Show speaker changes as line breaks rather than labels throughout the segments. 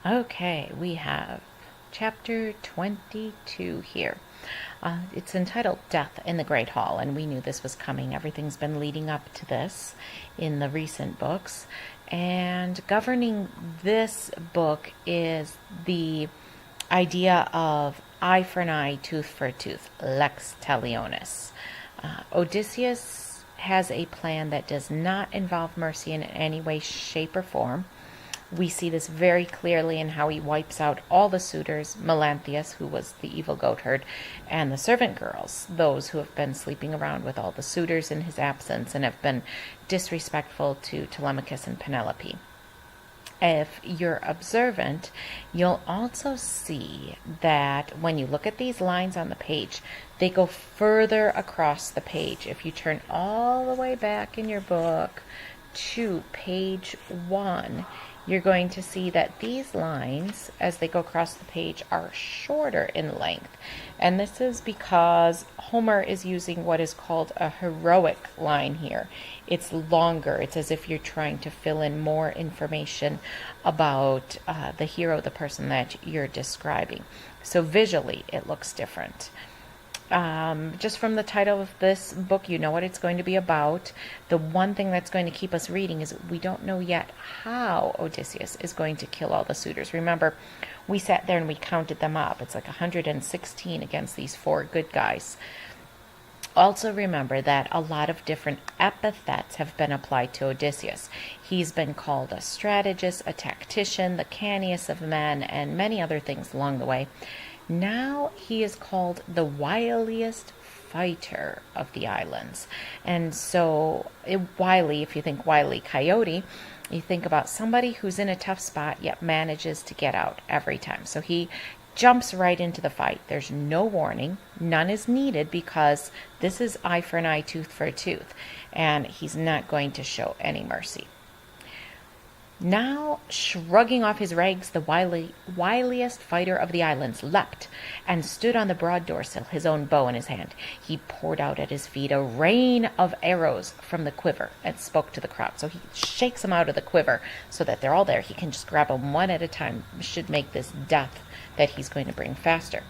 Okay, we have chapter 22 here. It's entitled Death in the Great Hall, and we knew this was coming. Everything's been leading up to this in the recent books. And governing this book is the idea of eye for an eye, tooth for a tooth, lex talionis. Odysseus has a plan that does not involve mercy in any way, shape, or form. We see this very clearly in how he wipes out all the suitors, Melanthius, who was the evil goatherd, and the servant girls, those who have been sleeping around with all the suitors in his absence and have been disrespectful to Telemachus and Penelope. If you're observant, you'll also see that when you look at these lines on the page, they go further across the page. If you turn all the way back in your book to page 1, you're going to see that these lines, as they go across the page, are shorter in length. And this is because Homer is using what is called a heroic line here. It's longer. It's as if you're trying to fill in more information about the hero, the person that you're describing. So visually, it looks different. Just from the title of this book, you know what it's going to be about. The one thing that's going to keep us reading is we don't know yet how Odysseus is going to kill all the suitors. Remember, we sat there and we counted them up. It's like 116 against these 4 good guys. Also remember that a lot of different epithets have been applied to Odysseus. He's been called a strategist, a tactician, the canniest of men, and many other things along the way. Now he is called the wiliest fighter of the islands. And so, wily, if you think Wile E. Coyote, you think about somebody who's in a tough spot yet manages to get out every time. So he jumps right into the fight. There's no warning. None is needed because this is eye for an eye, tooth for a tooth. And he's not going to show any mercy. Now, shrugging off his rags, the wiliest fighter of the islands leapt and stood on the broad doorsill, his own bow in his hand. He poured out at his feet a rain of arrows from the quiver and spoke to the crowd. So he shakes them out of the quiver so that they're all there. He can just grab them one at a time. Should make this death that he's going to bring faster.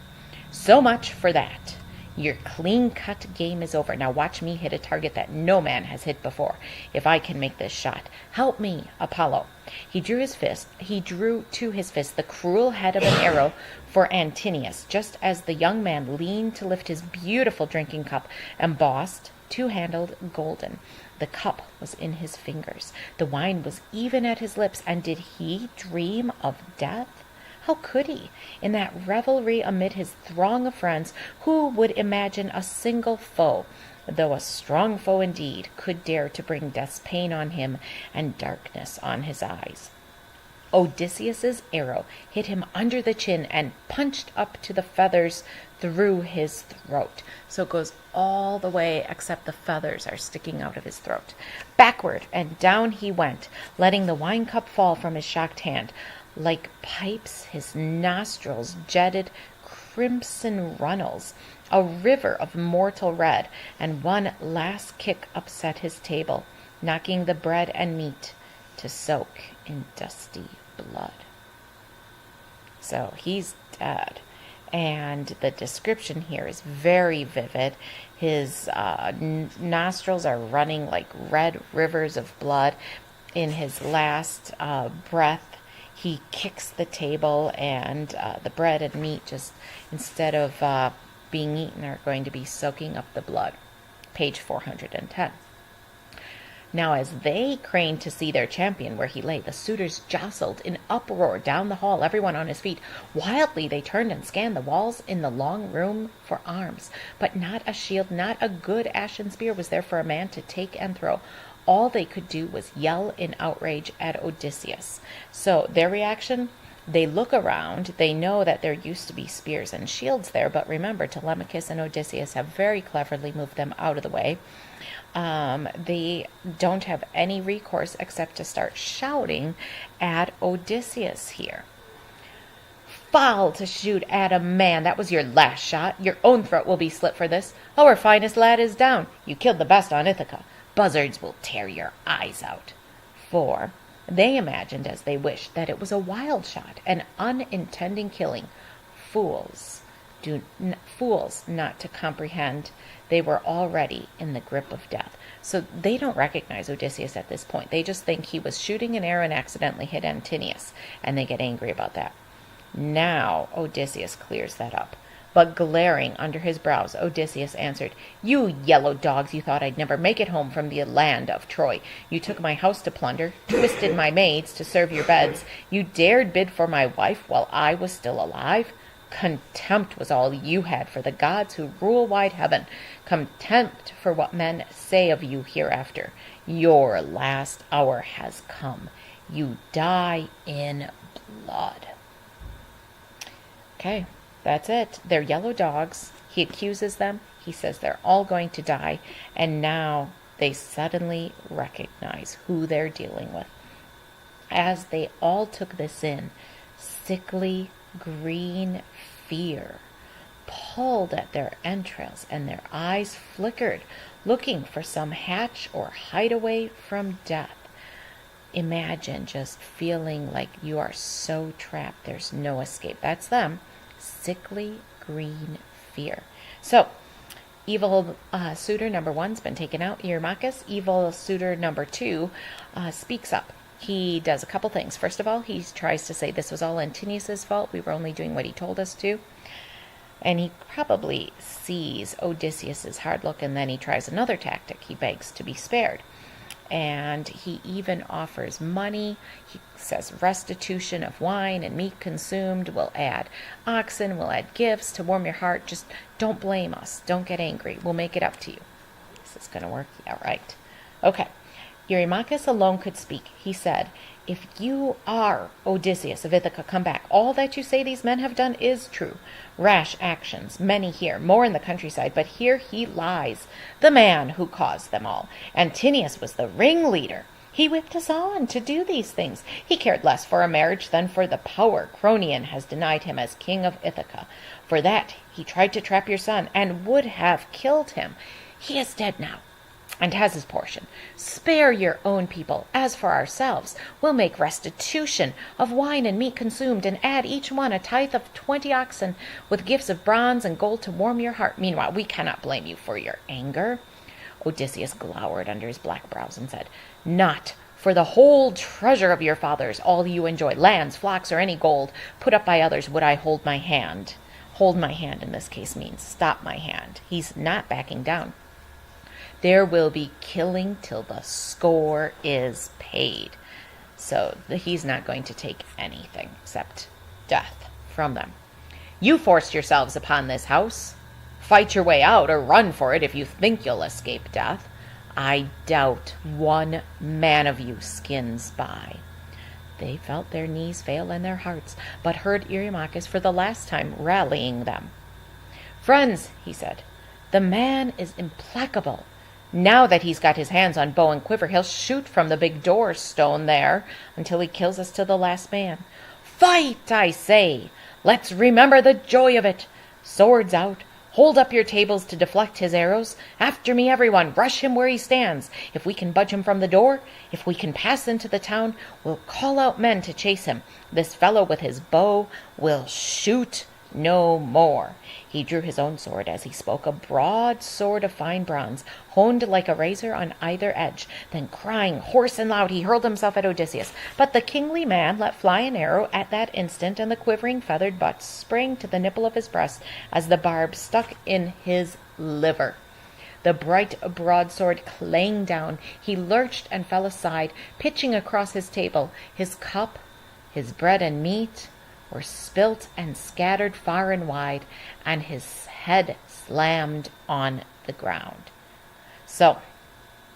So much for that. Your clean-cut game is over. Now watch me hit a target that no man has hit before. If I can make this shot, help me, Apollo. He drew to his fist the cruel head of an arrow for Antinous, just as the young man leaned to lift his beautiful drinking cup, embossed, two-handled, golden. The cup was in his fingers. The wine was even at his lips, and did he dream of death? How could he, in that revelry amid his throng of friends, who would imagine a single foe, though a strong foe indeed, could dare to bring death's pain on him and darkness on his eyes? Odysseus's arrow hit him under the chin and punched up to the feathers through his throat. So it goes all the way except the feathers are sticking out of his throat. Backward and down he went, letting the wine cup fall from his shocked hand. Like pipes, his nostrils jetted crimson runnels, a river of mortal red, and one last kick upset his table, knocking the bread and meat to soak in dusty blood. So he's dead. And the description here is very vivid. His nostrils are running like red rivers of blood. In his last breath, he kicks the table, and the bread and meat, just instead of being eaten, are going to be soaking up the blood. Page 410. Now, as they craned to see their champion where he lay, the suitors jostled in uproar down the hall, everyone on his feet. Wildly they turned and scanned the walls in the long room for arms, but not a shield, not a good ashen spear was there for a man to take and throw. All they could do was yell in outrage at Odysseus. So their reaction, they look around, they know that there used to be spears and shields there, but remember, Telemachus and Odysseus have very cleverly moved them out of the way. They don't have any recourse except to start shouting at Odysseus here. Foul to shoot at a man. That was your last shot. Your own throat will be slit for this. Our finest lad is down. You killed the best on Ithaca. Buzzards will tear your eyes out. For They imagined, as they wished, that it was a wild shot, an unintending killing. Fools, fools not to comprehend they were already in the grip of death. So they don't recognize Odysseus at this point. They just think he was shooting an arrow and accidentally hit Antinous, and they get angry about that. Now Odysseus clears that up. But glaring under his brows, Odysseus answered, "You yellow dogs, you thought I'd never make it home from the land of Troy. You took my house to plunder, twisted my maids to serve your beds. You dared bid for my wife while I was still alive. Contempt was all you had for the gods who rule wide heaven. Contempt for what men say of you hereafter. Your last hour has come. You die in blood." Okay. That's it. They're yellow dogs. He accuses them. He says they're all going to die. And now they suddenly recognize who they're dealing with. As they all took this in, sickly green fear pulled at their entrails, and their eyes flickered, looking for some hatch or hideaway from death. Imagine just feeling like you are so trapped, there's no escape. That's them. Sickly green fear. So, evil suitor number 1's been taken out, Eurymachus. Evil suitor number 2 speaks up. He does a couple things. First of all, he tries to say this was all Antinous' fault. We were only doing what he told us to. And he probably sees Odysseus' hard look, and then he tries another tactic. He begs to be spared. And he even offers money. He says restitution of wine and meat consumed. We'll add oxen. We'll add gifts to warm your heart. Just don't blame us. Don't get angry. We'll make it up to you. Is this going to work? Yeah, right. Okay. Eurymachus alone could speak. He said, "If you are Odysseus of Ithaca, come back. All that you say these men have done is true. Rash actions, many here, more in the countryside, but here he lies, the man who caused them all. Antinous was the ringleader. He whipped us on to do these things. He cared less for a marriage than for the power Cronion has denied him as king of Ithaca. For that he tried to trap your son and would have killed him. He is dead now, and has his portion. Spare your own people. As for ourselves, we'll make restitution of wine and meat consumed, and add each one a tithe of 20 oxen, with gifts of bronze and gold to warm your heart. Meanwhile, we cannot blame you for your anger." Odysseus glowered under his black brows and said, "Not for the whole treasure of your fathers, all you enjoy, lands, flocks, or any gold, put up by others, would I hold my hand." Hold my hand in this case means stop my hand. He's not backing down. There will be killing till the score is paid. So he's not going to take anything except death from them. "You forced yourselves upon this house. Fight your way out or run for it if you think you'll escape death. I doubt one man of you skins by." They felt their knees fail and their hearts, but heard Eurymachus for the last time rallying them. "Friends," he said, "the man is implacable. Now that he's got his hands on bow and quiver, he'll shoot from the big door stone there until he kills us to the last man. Fight, I say! Let's remember the joy of it. Swords out. Hold up your tables to deflect his arrows. After me, everyone. Rush him where he stands. If we can budge him from the door, if we can pass into the town, we'll call out men to chase him. This fellow with his bow will shoot no more." He drew his own sword as he spoke, a broad sword of fine bronze, honed like a razor on either edge. Then, crying hoarse and loud, he hurled himself at Odysseus. But the kingly man let fly an arrow at that instant, and the quivering feathered butt sprang to the nipple of his breast as the barb stuck in his liver. The bright broadsword clanged down. He lurched and fell aside, pitching across his table. His cup, his bread and meat, were spilt and scattered far and wide, and his head slammed on the ground. So,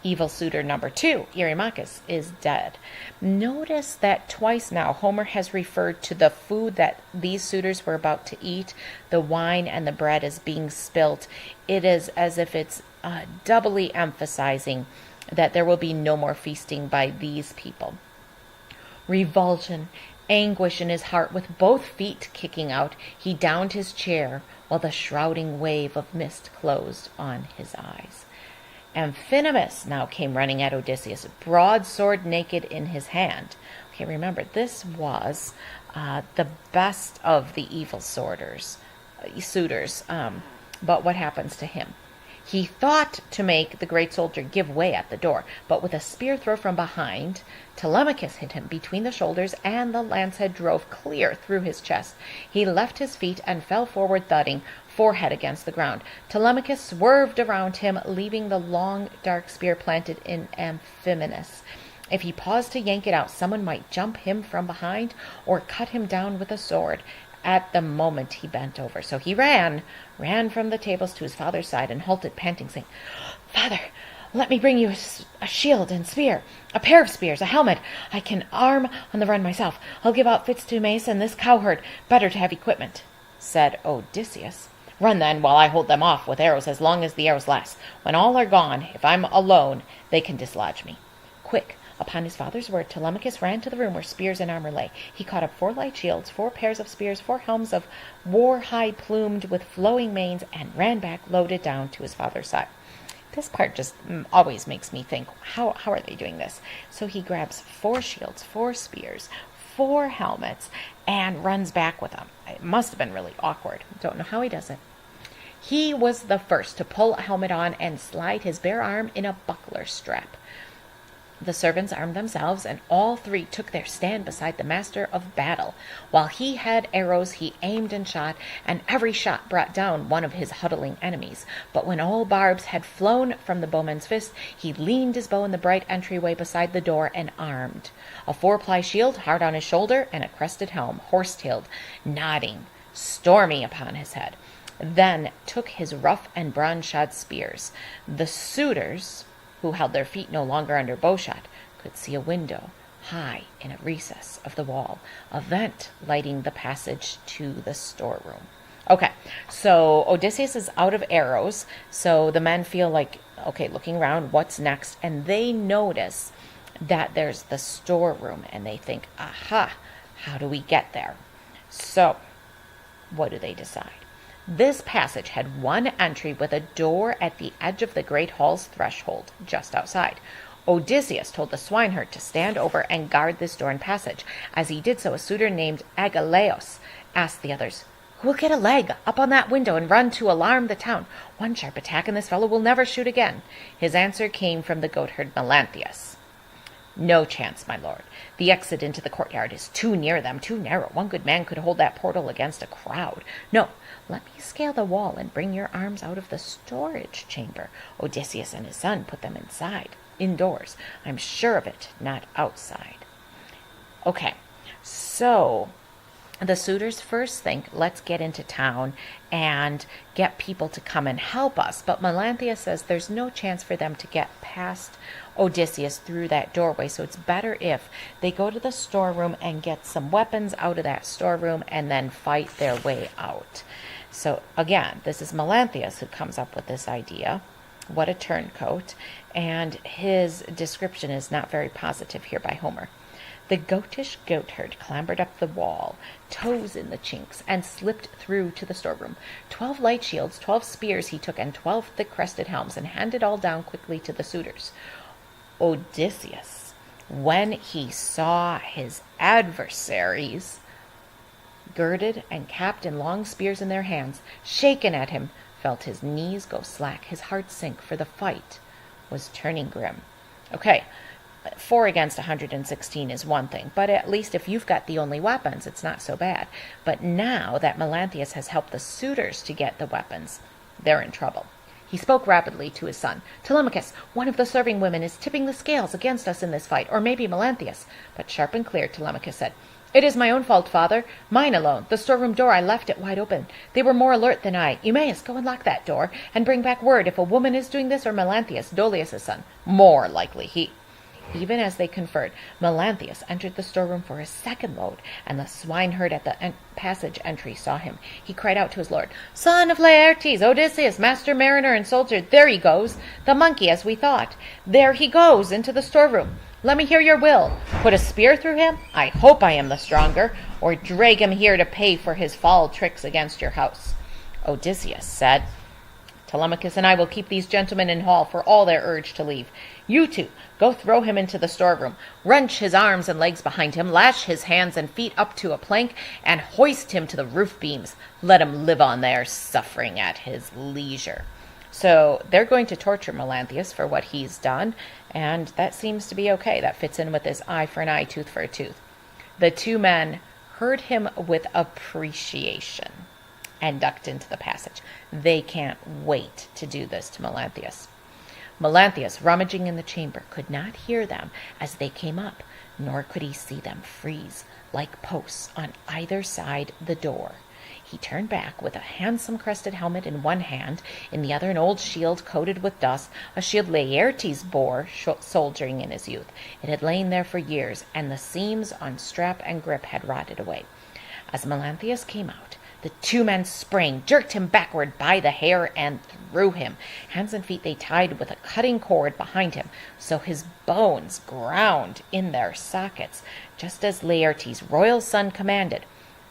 evil suitor number 2, Eurymachus, is dead. Notice that twice now Homer has referred to the food that these suitors were about to eat, the wine and the bread, as being spilt. It is as if it's doubly emphasizing that there will be no more feasting by these people. Revulsion, anguish in his heart, with both feet kicking out, he downed his chair while the shrouding wave of mist closed on his eyes. Amphinomus now came running at Odysseus, broadsword naked in his hand. Okay, remember, this was the best of the evil suitors. But what happens to him? He thought to make the great soldier give way at the door, but with a spear throw from behind, Telemachus hit him between the shoulders, and the lance head drove clear through his chest. He left his feet and fell forward, thudding, forehead against the ground. Telemachus swerved around him, leaving the long, dark spear planted in Amphinomus. If he paused to yank it out, someone might jump him from behind or cut him down with a sword. At the moment he bent over. So he ran from the tables to his father's side and halted, panting, saying, "Father, let me bring you a shield and spear, a pair of spears, a helmet. I can arm on the run myself. I'll give outfits to Mace and this cowherd. Better to have equipment," said Odysseus. "Run then, while I hold them off with arrows as long as the arrows last. When all are gone, if I'm alone, they can dislodge me." Quick, upon his father's word, Telemachus ran to the room where spears and armor lay. He caught up 4 light shields, 4 pairs of spears, 4 helms of war-hide plumed with flowing manes, and ran back loaded down to his father's side. This part just always makes me think, how are they doing this? So he grabs 4 shields, 4 spears, 4 helmets, and runs back with them. It must have been really awkward. Don't know how he does it. He was the first to pull a helmet on and slide his bare arm in a buckler strap. The servants armed themselves, and all 3 took their stand beside the master of battle. While he had arrows, he aimed and shot, and every shot brought down one of his huddling enemies. But when all barbs had flown from the bowman's fist, he leaned his bow in the bright entryway beside the door and armed. A 4-ply shield hard on his shoulder, and a crested helm, horse-tailed, nodding, stormy upon his head. Then took his rough and bronze-shod spears. The suitors, who held their feet no longer under bowshot, could see a window high in a recess of the wall, a vent lighting the passage to the storeroom. Okay, so Odysseus is out of arrows, so the men feel like, okay, looking around, what's next? And they notice that there's the storeroom, and they think, aha, how do we get there? So, what do they decide? This passage had one entry with a door at the edge of the great hall's threshold, just outside. Odysseus told the swineherd to stand over and guard this door and passage. As he did so, a suitor named Agelaus asked the others, "Who will get a leg up on that window and run to alarm the town? One sharp attack and this fellow will never shoot again." His answer came from the goatherd Melanthius. "No chance, my lord. The exit into the courtyard is too near them, too narrow. One good man could hold that portal against a crowd. No, let me scale the wall and bring your arms out of the storage chamber. Odysseus and his son put them indoors. I'm sure of it, not outside." Okay, so the suitors first think, let's get into town and get people to come and help us. But Melanthius says there's no chance for them to get past Odysseus through that doorway. So it's better if they go to the storeroom and get some weapons out of that storeroom and then fight their way out. So again, this is Melanthius who comes up with this idea. What a turncoat. And his description is not very positive here by Homer. The goatish goatherd clambered up the wall, toes in the chinks, and slipped through to the storeroom. 12 light shields, 12 spears he took, and 12 thick-crested helms, and handed all down quickly to the suitors. Odysseus, when he saw his adversaries, girded and capped in long spears in their hands, shaken at him, felt his knees go slack, his heart sink, for the fight was turning grim. Okay, 4 against 116 is one thing, but at least if you've got the only weapons, it's not so bad. But now that Melanthius has helped the suitors to get the weapons, they're in trouble. He spoke rapidly to his son. "Telemachus, one of the serving women is tipping the scales against us in this fight, or maybe Melanthius." But sharp and clear, Telemachus said, "It is my own fault, father. Mine alone. The storeroom door, I left it wide open. They were more alert than I. Eumaeus, go and lock that door, and bring back word if a woman is doing this, or Melanthius, Dolius' son. More likely he." Even as they conferred, Melanthius entered the storeroom for his second load, and the swineherd at the passage entry saw him. He cried out to his lord, "Son of Laertes, Odysseus, master mariner and soldier, there he goes, the monkey as we thought. There he goes into the storeroom. Let me hear your will. Put a spear through him? I hope I am the stronger, or drag him here to pay for his foul tricks against your house." Odysseus said, Telemachus, and I will keep these gentlemen in hall for all their urge to leave. You two, go throw him into the storeroom, wrench his arms and legs behind him, lash his hands and feet up to a plank, and hoist him to the roof beams. Let him live on there, suffering at his leisure. So they're going to torture Melanthius for what he's done, and that seems to be okay. That fits in with this eye for an eye, tooth for a tooth. The two men heard him with appreciation and ducked into the passage. They can't wait to do this to Melanthius. Melanthius, rummaging in the chamber, could not hear them as they came up, nor could he see them freeze like posts on either side the door. He turned back with a handsome crested helmet in one hand, in the other an old shield coated with dust, a shield Laertes bore soldiering in his youth. It had lain there for years, and the seams on strap and grip had rotted away. As Melanthius came out, the two men sprang, jerked him backward by the hair, and threw him. Hands and feet they tied with a cutting cord behind him, so his bones ground in their sockets, just as Laertes' royal son commanded.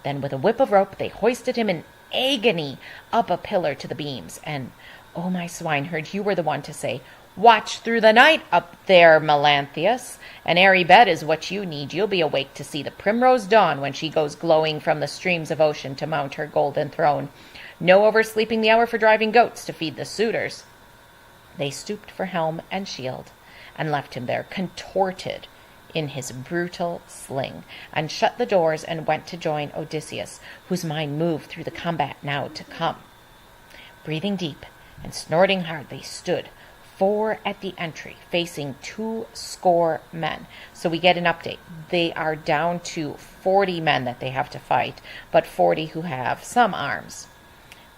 Then with a whip of rope they hoisted him in agony up a pillar to the beams. And, oh, my swineherd, you were the one to say, "Watch through the night up there, Melanthius. An airy bed is what you need. You'll be awake to see the primrose dawn when she goes glowing from the streams of ocean to mount her golden throne. No oversleeping the hour for driving goats to feed the suitors." They stooped for helm and shield and left him there, contorted in his brutal sling, and shut the doors and went to join Odysseus, whose mind moved through the combat now to come. Breathing deep and snorting hard, they stood, 4 at the entry, facing 20 men. So we get an update. They are down to 40 men that they have to fight, but 40 who have some arms.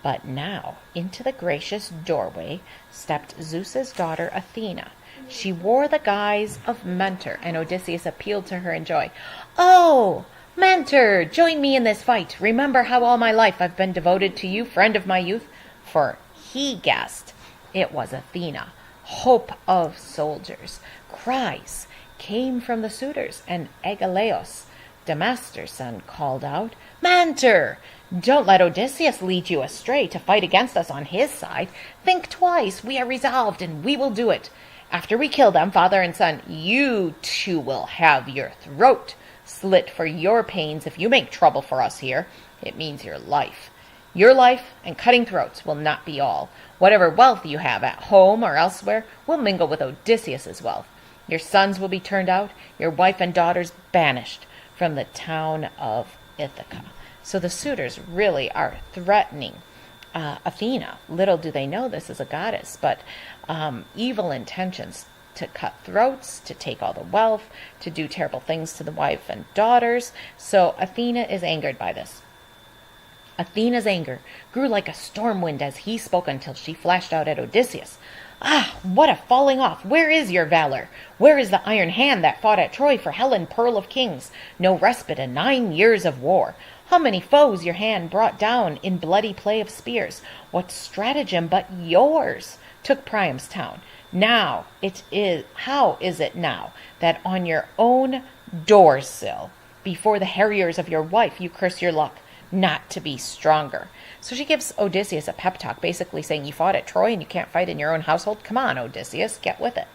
But now, into the gracious doorway stepped Zeus's daughter Athena. She wore the guise of Mentor, and Odysseus appealed to her in joy. "Oh, Mentor, join me in this fight. Remember how all my life I've been devoted to you, friend of my youth." For he guessed it was Athena, hope of soldiers. Cries came from the suitors, and Agelaus, Damastor's son, called out, "Mentor, don't let Odysseus lead you astray to fight against us on his side. Think twice. We are resolved, and we will do it. After we kill them, father and son, you two will have your throat slit for your pains if you make trouble for us here. It means your life. Your life and cutting throats will not be all. Whatever wealth you have at home or elsewhere will mingle with Odysseus's wealth. Your sons will be turned out, your wife and daughters banished from the town of Ithaca." So the suitors really are threatening Athena. Little do they know this is a goddess, but evil intentions to cut throats, to take all the wealth, to do terrible things to the wife and daughters. So Athena is angered by this. Athena's anger grew like a storm wind as he spoke until she flashed out at Odysseus. "Ah, what a falling off! Where is your valor? Where is the iron hand that fought at Troy for Helen, pearl of kings? No respite in 9 years of war. How many foes your hand brought down in bloody play of spears? What stratagem but yours took Priam's town? How is it now that on your own doorsill, before the harriers of your wife, you curse your luck not to be stronger?" So she gives Odysseus a pep talk, basically saying, you fought at Troy and you can't fight in your own household? Come on, Odysseus, get with it.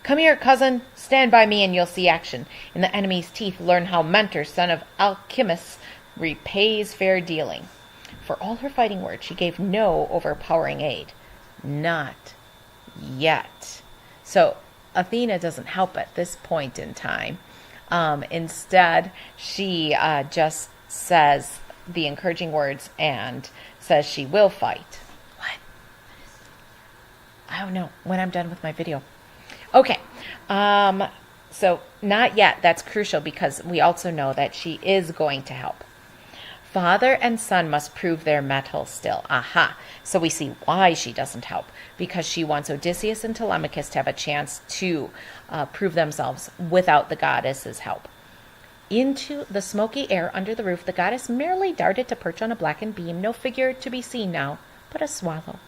"Come here, cousin, stand by me and you'll see action. In the enemy's teeth, learn how Mentor, son of Alcimus, repays fair dealing." For all her fighting words, she gave no overpowering aid. Not yet. So Athena doesn't help at this point in time. Instead, she just says the encouraging words and says she will fight. What? I don't know. When I'm done with my video. Okay. So not yet. That's crucial because we also know that she is going to help. Father and son must prove their mettle still. Aha. So we see why she doesn't help. Because she wants Odysseus and Telemachus to have a chance to prove themselves without the goddess's help. Into the smoky air under the roof, the goddess merely darted to perch on a blackened beam. No figure to be seen now, but a swallow.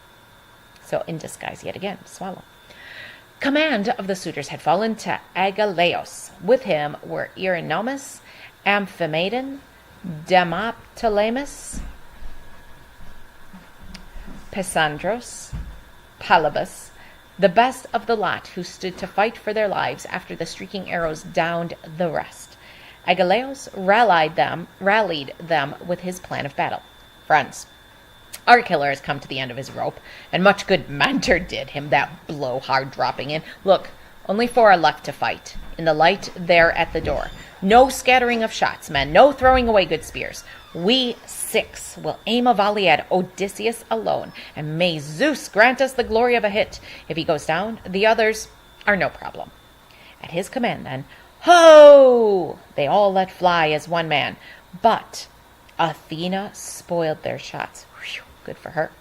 So in disguise yet again, swallow. Command of the suitors had fallen to Agelaus. With him were Eurynomus, Amphimedon, Demoptolemus, Pysandros, Polybus, the best of the lot, who stood to fight for their lives after the streaking arrows downed the rest. Agelaus rallied them with his plan of battle. Friends, our killer has come to the end of his rope, and much good Mentor did him, that blowhard dropping in. Look, only 4 are left to fight. In the light there at the door. No scattering of shots, men. No throwing away good spears. We 6 will aim a volley at Odysseus alone, and may Zeus grant us the glory of a hit. If he goes down, the others are no problem. At his command, then, ho! They all let fly as one man. But Athena spoiled their shots. Whew, good for her.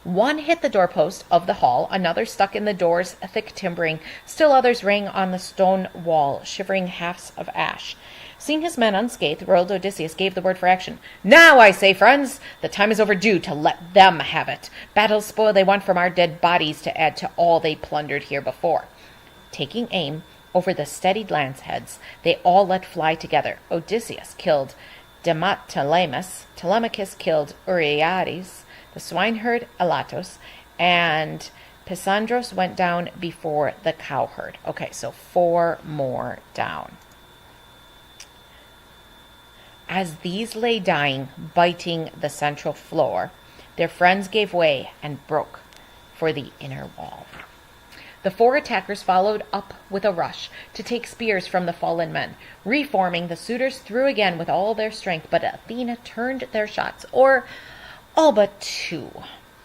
One hit the doorpost of the hall, another stuck in the door's thick timbering, still others rang on the stone wall, shivering halves of ash. Seeing his men unscathed, royal Odysseus gave the word for action. Now, I say, friends, the time is overdue to let them have it. Battle's spoil they want from our dead bodies to add to all they plundered here before. Taking aim over the steadied lance heads, they all let fly together. Odysseus killed Demoptolemus, Telemachus killed Euryades, the swineherd Elatos, and Pysandros went down before the cowherd. Okay, so 4 more down. As these lay dying, biting the central floor, their friends gave way and broke for the inner wall. The 4 attackers followed up with a rush to take spears from the fallen men. Reforming, the suitors threw again with all their strength, but Athena turned their shots, or all but 2.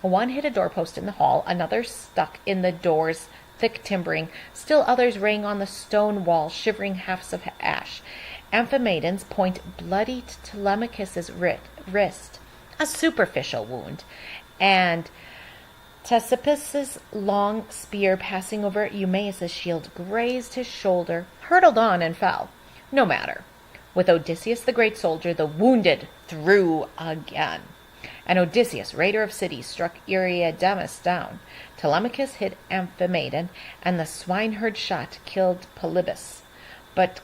One hit a doorpost in the hall, another stuck in the door's thick timbering, still others rang on the stone wall, shivering halves of ash. Amphimedon's point bloodied Telemachus's wrist, a superficial wound, and Ctesippus's long spear passing over Eumaeus' shield grazed his shoulder, hurtled on, and fell. No matter. With Odysseus the great soldier, the wounded threw again. And Odysseus, raider of cities, struck Eurydamas down. Telemachus hit Amphimedon, and the swineherd shot killed Polybus. But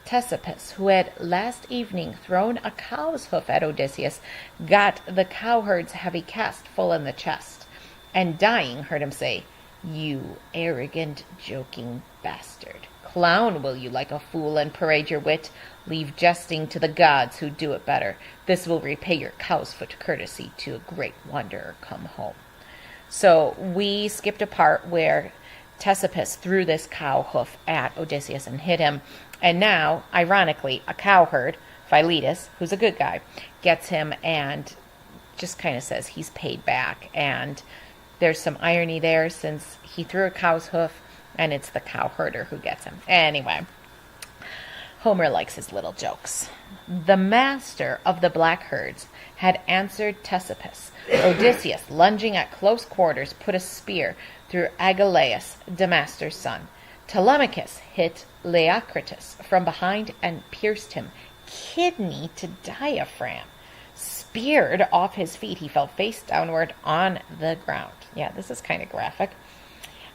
Ctesippus, who had last evening thrown a cow's hoof at Odysseus, got the cowherd's heavy cast full in the chest, and dying heard him say, "You arrogant, joking bastard! Clown will you like a fool and parade your wit? Leave jesting to the gods who do it better. This will repay your cow's foot courtesy to a great wanderer come home." So we skipped a part where Ctesippus threw this cow hoof at Odysseus and hit him. And now, ironically, a cowherd, Philetus, who's a good guy, gets him and just kind of says he's paid back. And there's some irony there since he threw a cow's hoof and it's the cowherder who gets him. Anyway, Homer likes his little jokes. The master of the black herds had answered Ctesippus. Odysseus, lunging at close quarters, put a spear through Agelaus, Damastor's son. Telemachus hit Leocritus from behind and pierced him, kidney to diaphragm. Speared off his feet, he fell face downward on the ground. Yeah, this is kind of graphic.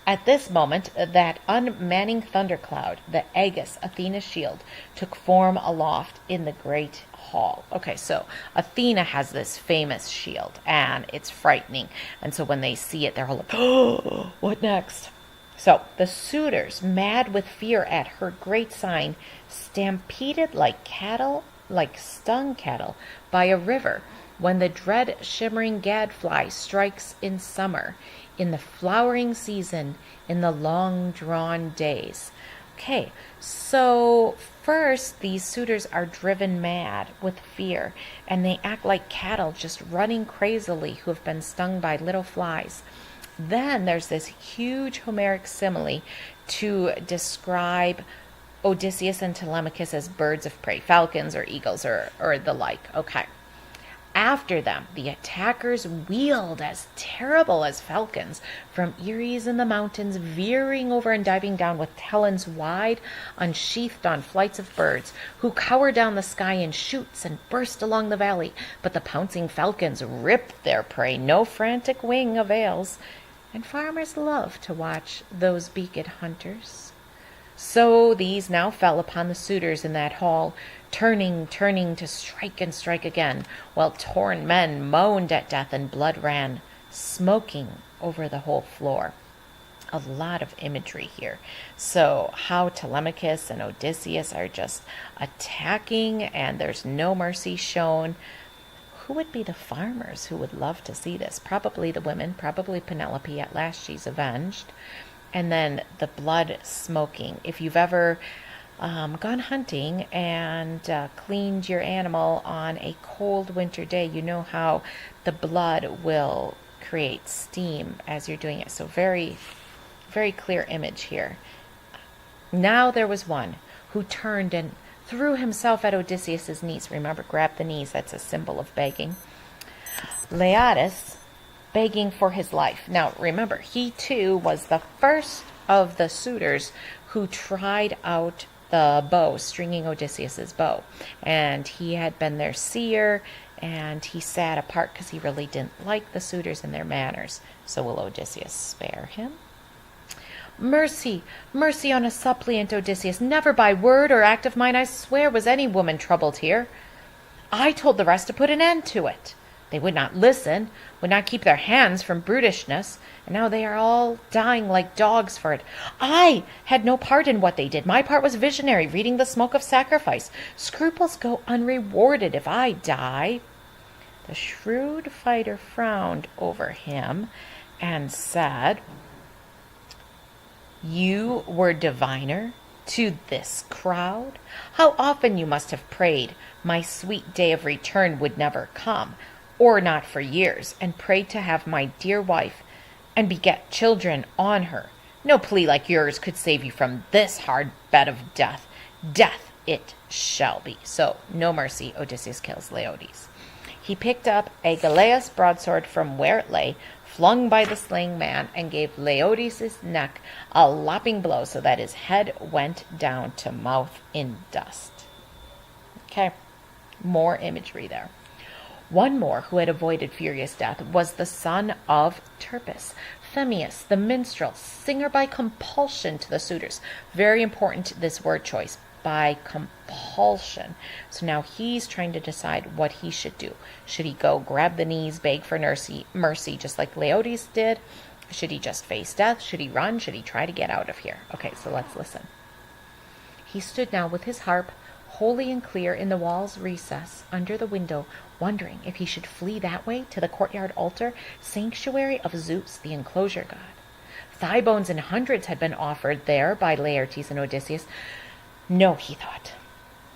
At this moment, that unmanning thundercloud, the Aegis, Athena's shield, took form aloft in the great hall. Okay, so Athena has this famous shield, and it's frightening. And so when they see it, they're all like, "Oh, what next?" So the suitors, mad with fear at her great sign, stampeded like cattle, like stung cattle, by a river, when the dread shimmering gadfly strikes in summer, in the flowering season, in the long-drawn days. Okay, so first these suitors are driven mad with fear, and they act like cattle just running crazily who have been stung by little flies. Then there's this huge Homeric simile to describe Odysseus and Telemachus as birds of prey, falcons or eagles or the like. Okay. After them, the attackers wheeled as terrible as falcons from eyries in the mountains, veering over and diving down with talons wide, unsheathed on flights of birds, who cower down the sky in shoots and burst along the valley. But the pouncing falcons rip their prey, no frantic wing avails, and farmers love to watch those beaked hunters. So these now fell upon the suitors in that hall, turning to strike and strike again, while torn men moaned at death and blood ran smoking over the whole floor. A lot of imagery here. So how Telemachus and Odysseus are just attacking, and there's no mercy shown. Who would be the farmers who would love to see this? Probably the women, probably Penelope. At last she's avenged. And then the blood smoking. If you've ever gone hunting and cleaned your animal on a cold winter day, you know how the blood will create steam as you're doing it. So very, very clear image here. Now there was one who turned and threw himself at Odysseus's knees. Remember, grab the knees. That's a symbol of begging. Laodice begging for his life. Now, remember, he too was the first of the suitors who tried out the bow, stringing Odysseus's bow. And he had been their seer, and he sat apart because he really didn't like the suitors and their manners. So will Odysseus spare him? Mercy, mercy on a suppliant, Odysseus. Never by word or act of mine, I swear, was any woman troubled here. I told the rest to put an end to it. They would not listen, would not keep their hands from brutishness, and now they are all dying like dogs for it. I had no part in what they did. My part was visionary, reading the smoke of sacrifice. Scruples go unrewarded if I die. The shrewd fighter frowned over him and said, You were diviner to this crowd? How often you must have prayed my sweet day of return would never come, or not for years, and prayed to have my dear wife and beget children on her. No plea like yours could save you from this hard bed of death. Death it shall be. So, no mercy, Odysseus kills Laodice. He picked up a Galeas broadsword from where it lay, flung by the slain man, and gave Laodice's neck a lopping blow so that his head went down to mouth in dust. Okay, more imagery there. One more who had avoided furious death was the son of Turpus, Phemius, the minstrel, singer by compulsion to the suitors. Very important, this word choice, by compulsion. So now he's trying to decide what he should do. Should he go grab the knees, beg for mercy, just like Laodice did? Should he just face death? Should he run? Should he try to get out of here? Okay, so let's listen. He stood now with his harp, holy and clear, in the wall's recess, under the window, wondering if he should flee that way to the courtyard altar, sanctuary of Zeus, the enclosure god. Thigh bones in hundreds had been offered there by Laertes and Odysseus. No, he thought.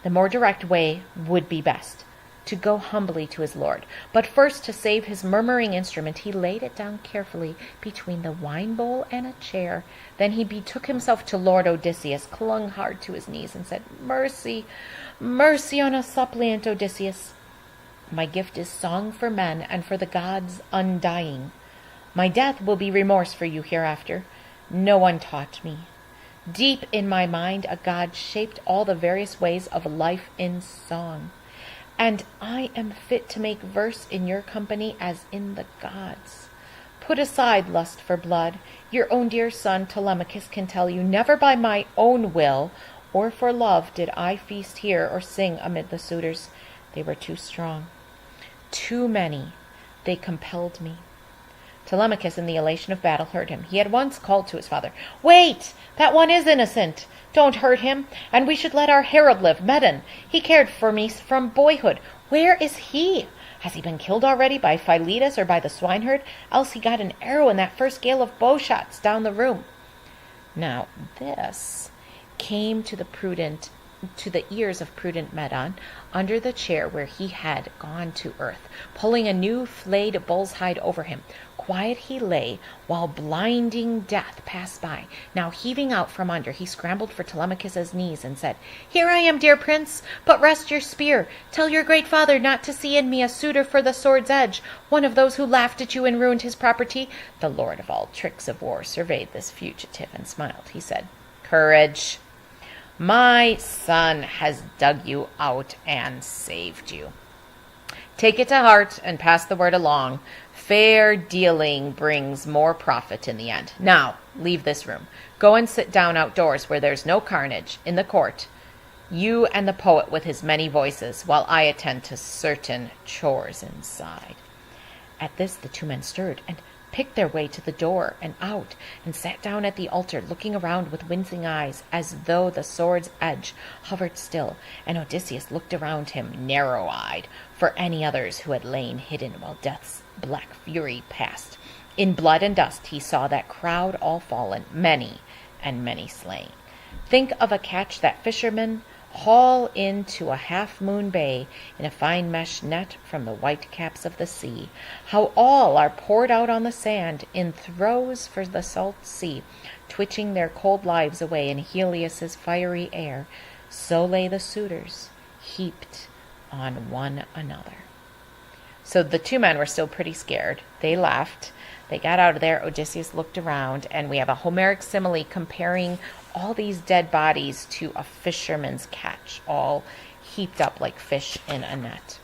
The more direct way would be best, to go humbly to his lord. But first, to save his murmuring instrument, he laid it down carefully between the wine bowl and a chair. Then he betook himself to Lord Odysseus, clung hard to his knees, and said, Mercy, mercy on a suppliant, Odysseus. My gift is song for men and for the gods undying. My death will be remorse for you hereafter. No one taught me. Deep in my mind, a god shaped all the various ways of life in song. And I am fit to make verse in your company as in the gods. Put aside lust for blood. Your own dear son Telemachus can tell you, never by my own will or for love did I feast here or sing amid the suitors. They were too strong. Too many. They compelled me. Telemachus, in the elation of battle, heard him. He at once called to his father, Wait! That one is innocent. Don't hurt him. And we should let our herald live, Medon. He cared for me from boyhood. Where is he? Has he been killed already by Philetus or by the swineherd? Else he got an arrow in that first gale of bow shots down the room. Now this came to the ears of prudent Medon under the chair where he had gone to earth, pulling a new flayed bull's hide over him. Quiet he lay while blinding death passed by. Now heaving out from under, he scrambled for Telemachus's knees and said, Here I am, dear prince, but rest your spear. Tell your great father not to see in me a suitor for the sword's edge, one of those who laughed at you and ruined his property. The lord of all tricks of war surveyed this fugitive and smiled. He said, Courage. My son has dug you out and saved you. Take it to heart and pass the word along. Fair dealing brings more profit in the end. Now, leave this room. Go and sit down outdoors where there's no carnage, in the court, you and the poet with his many voices, while I attend to certain chores inside. At this the two men stirred, and picked their way to the door and out, and sat down at the altar, looking around with wincing eyes, as though the sword's edge hovered still, and Odysseus looked around him, narrow-eyed, for any others who had lain hidden while death's black fury passed. In blood and dust he saw that crowd all fallen, many and many slain. Think of a catch that fishermen haul into a half-moon bay in a fine mesh net from the white caps of the sea. How all are poured out on the sand in throes for the salt sea, twitching their cold lives away in Helios's fiery air. So lay the suitors, heaped on one another. So the two men were still pretty scared. They left. They got out of there. Odysseus looked around, and we have a Homeric simile comparing all these dead bodies to a fisherman's catch, all heaped up like fish in a net.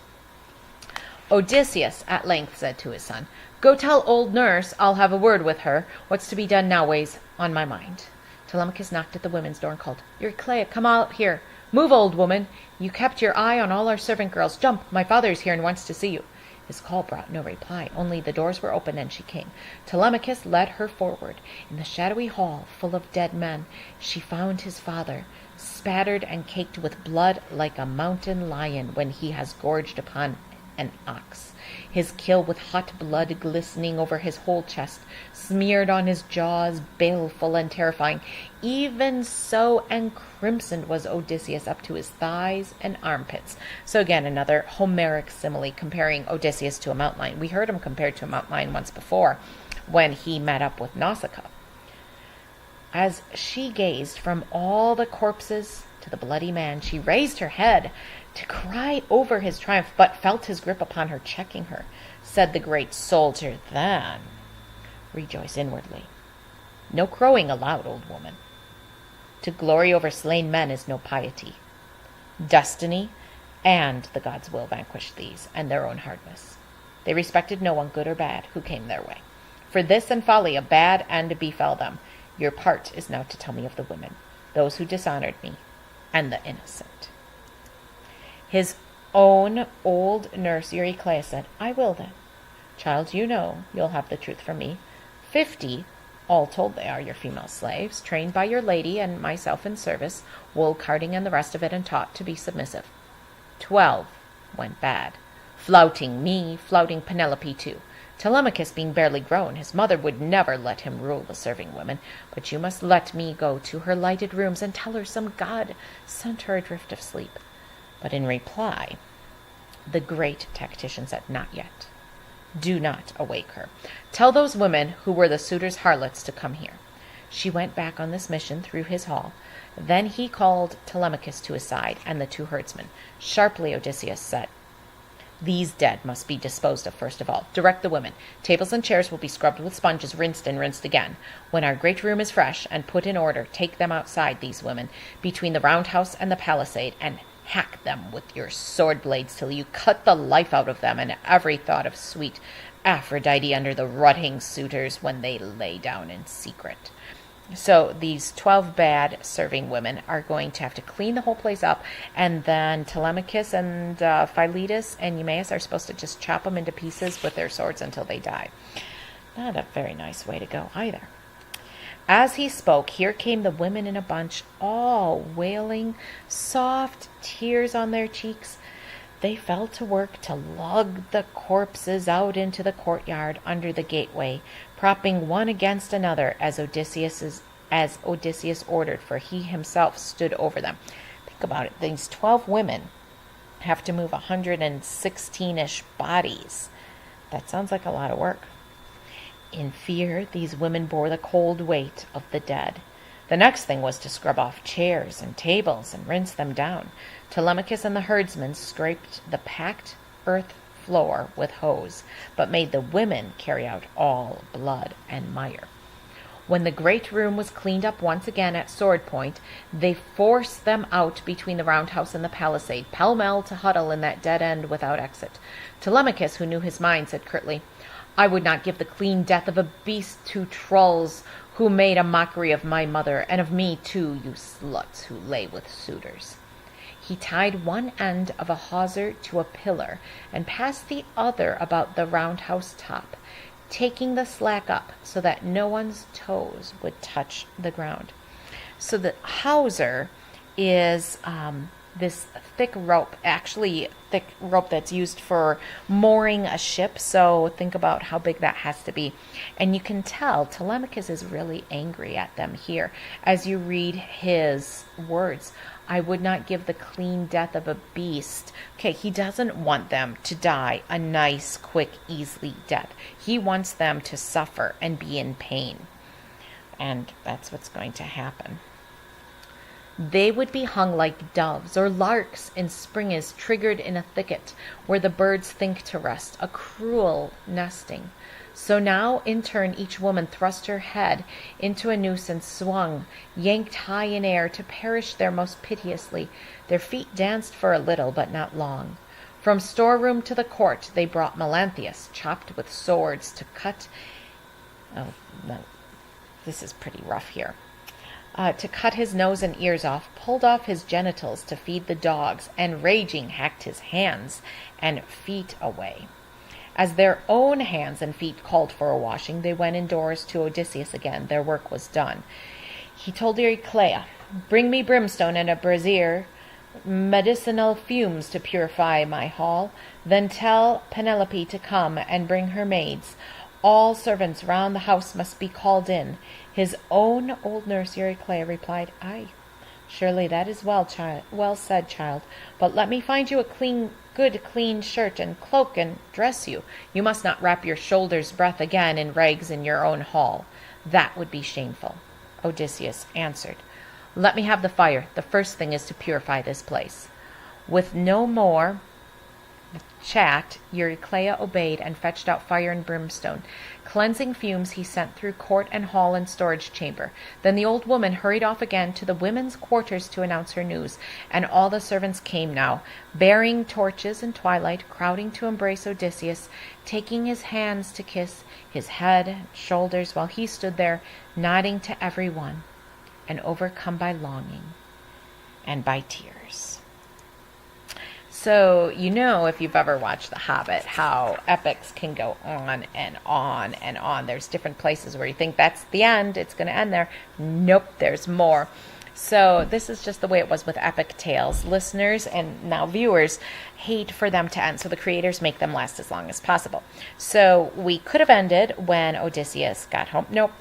Odysseus at length said to his son, "Go tell old nurse I'll have a word with her. What's to be done now weighs on my mind." Telemachus knocked at the women's door and called, "Eurycleia, come out here. Move, old woman. You kept your eye on all our servant girls. Jump, my father is here and wants to see you." His call brought no reply, only the doors were open and she came. Telemachus led her forward. In the shadowy hall, full of dead men, she found his father, spattered and caked with blood like a mountain lion when he has gorged upon an ox. His kill with hot blood glistening over his whole chest, smeared on his jaws, baleful and terrifying. Even so, and crimsoned was Odysseus up to his thighs and armpits. So again, another Homeric simile comparing Odysseus to a mountain lion. We heard him compared to a mountain lion once before when he met up with Nausicaa. As she gazed from all the corpses to the bloody man, she raised her head to cry over his triumph, but felt his grip upon her, checking her. Said the great soldier, "Then rejoice inwardly. No crowing aloud, old woman. To glory over slain men is no piety. Destiny and the gods' will vanquished these, and their own hardness. They respected no one, good or bad, who came their way. For this and folly a bad end befell them. Your part is now to tell me of the women, those who dishonored me, and the innocent." His own old nurse Eurycleia said, "I will then. Child, you know you'll have the truth from me. 50, all told they are your female slaves, trained by your lady and myself in service, wool carding and the rest of it, and taught to be submissive. 12 went bad, flouting me, flouting Penelope too. Telemachus being barely grown, his mother would never let him rule the serving women, but you must let me go to her lighted rooms and tell her some god sent her adrift of sleep." But in reply, the great tactician said, "Not yet. Do not awake her. Tell those women who were the suitors' harlots to come here." She went back on this mission through his hall. Then he called Telemachus to his side and the two herdsmen. Sharply Odysseus said, "These dead must be disposed of first of all. Direct the women. Tables and chairs will be scrubbed with sponges, rinsed and rinsed again. When our great room is fresh and put in order, take them outside, these women, between the round house and the palisade, and hack them with your sword blades till you cut the life out of them and every thought of sweet Aphrodite under the rutting suitors when they lay down in secret." So these 12 bad serving women are going to have to clean the whole place up, and then Telemachus and Philetus and Eumaeus are supposed to just chop them into pieces with their swords until they die. Not a very nice way to go either. As he spoke, here came the women in a bunch, all wailing, soft tears on their cheeks. They fell to work to lug the corpses out into the courtyard under the gateway, propping one against another as Odysseus ordered, for he himself stood over them. Think about it. These 12 women have to move 116-ish bodies. That sounds like a lot of work. In fear, these women bore the cold weight of the dead. The next thing was to scrub off chairs and tables and rinse them down. Telemachus and the herdsmen scraped the packed earth floor with hose, but made the women carry out all blood and mire. When the great room was cleaned up once again at sword point, they forced them out between the roundhouse and the palisade, pell-mell to huddle in that dead end without exit. Telemachus, who knew his mind, said curtly, "I would not give the clean death of a beast to trolls who made a mockery of my mother, and of me too, you sluts who lay with suitors." He tied one end of a hawser to a pillar and passed the other about the roundhouse top, taking the slack up so that no one's toes would touch the ground. So the hawser is this thick rope, actually thick rope that's used for mooring a ship. So think about how big that has to be. And you can tell Telemachus is really angry at them here as you read his words. I would not give the clean death of a beast. Okay, he doesn't want them to die a nice, quick, easy death. He wants them to suffer and be in pain. And that's what's going to happen. They would be hung like doves, or larks in spring is triggered in a thicket where the birds think to rest, a cruel nesting. So now, in turn, each woman thrust her head into a noose and swung, yanked high in air to perish there most piteously. Their feet danced for a little, but not long. From storeroom to the court they brought Melanthius, chopped with swords, to cut... Oh, no, this is pretty rough here. To cut his nose and ears off, pulled off his genitals to feed the dogs, and raging hacked his hands and feet away. As their own hands and feet called for a washing, they went indoors to Odysseus again. Their work was done. He told Euryclea, bring me brimstone and a brazier, medicinal fumes to purify my hall. Then tell Penelope to come and bring her maids. All servants round the house must be called in. His own old nurse Euryclea replied, Aye, surely that is well said, child. But let me find you a good clean shirt and cloak and dress you. You must not wrap your shoulders' breadth again in rags in your own hall. That would be shameful. Odysseus answered, Let me have the fire. The first thing is to purify this place. With no more chat, Euryclea obeyed and fetched out fire and brimstone. Cleansing fumes he sent through court and hall and storage chamber. Then the old woman hurried off again to the women's quarters to announce her news, and all the servants came now, bearing torches in twilight, crowding to embrace Odysseus, taking his hands to kiss his head and shoulders, while he stood there, nodding to every one, and overcome by longing and by tears. So, if you've ever watched The Hobbit, how epics can go on and on and on. There's different places where you think that's the end, it's going to end there. Nope, there's more. So this is just the way it was with epic tales. Listeners and now viewers hate for them to end, so the creators make them last as long as possible. So we could have ended when Odysseus got home. Nope.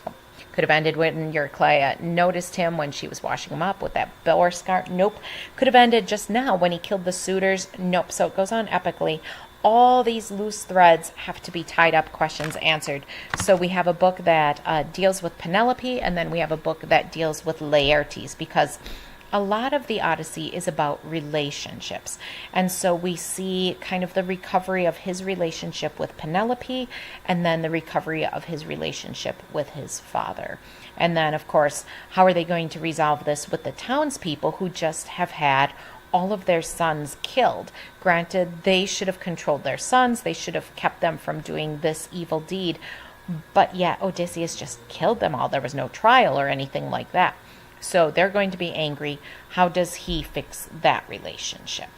Could have ended when Euryclea noticed him when she was washing him up with that boar scar. Nope. Could have ended just now when he killed the suitors. Nope. So it goes on epically. All these loose threads have to be tied up, questions answered. So we have a book that deals with Penelope, and then we have a book that deals with Laertes, because a lot of the Odyssey is about relationships. And so we see kind of the recovery of his relationship with Penelope, and then the recovery of his relationship with his father. And then, of course, how are they going to resolve this with the townspeople who just have had all of their sons killed? Granted, they should have controlled their sons. They should have kept them from doing this evil deed. But yet Odysseus just killed them all. There was no trial or anything like that. So they're going to be angry. How does he fix that relationship?